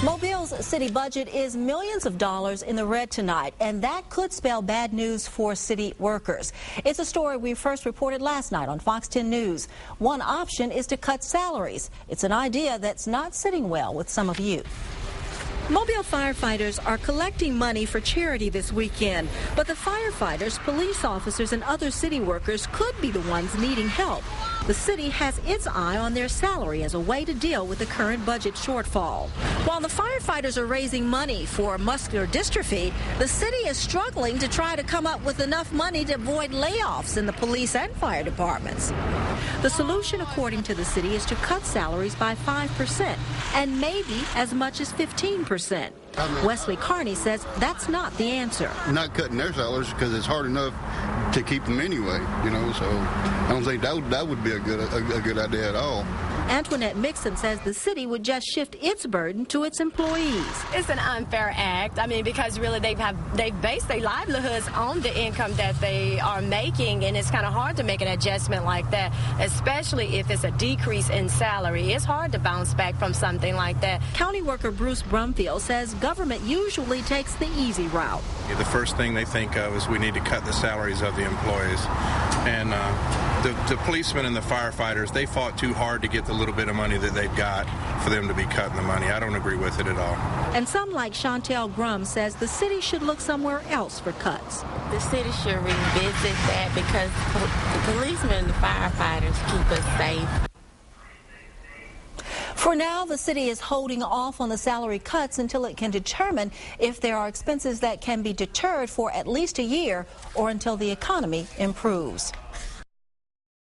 Mobile's city budget is millions of dollars in the red tonight, and that could spell bad news for city workers. It's a story we first reported last night on Fox 10 News. One option is to cut salaries. It's an idea that's not sitting well with some of you. Mobile firefighters are collecting money for charity this weekend, but the firefighters, police officers, and other city workers could be the ones needing help. The city has its eye on their salary as a way to deal with the current budget shortfall. While the firefighters are raising money for muscular dystrophy, the city is struggling to try to come up with enough money to avoid layoffs in the police and fire departments. The solution, according to the city, is to cut salaries by 5% and maybe as much as 15%. Wesley Carney says that's not the answer. Not cutting their salaries because it's hard enough to keep them anyway, so I don't think that would be a good idea at all. Antoinette Mixon says the city would just shift its burden to its employees. It's an unfair act. Because really they've based their livelihoods on the income that they are making, and it's kind of hard to make an adjustment like that, especially if it's a decrease in salary. It's hard to bounce back from something like that. County worker Bruce Brumfield says government usually takes the easy route. The first thing they think of is we need to cut the salaries of the employees. And the policemen and the firefighters, they fought too hard to get the little bit of money that they've got for them to be cutting the money. I don't agree with it at all. And some, like Chantel Grum, says the city should look somewhere else for cuts. The city should revisit that because the policemen and the firefighters keep us safe. For now, the city is holding off on the salary cuts until it can determine if there are expenses that can be deterred for at least a year or until the economy improves.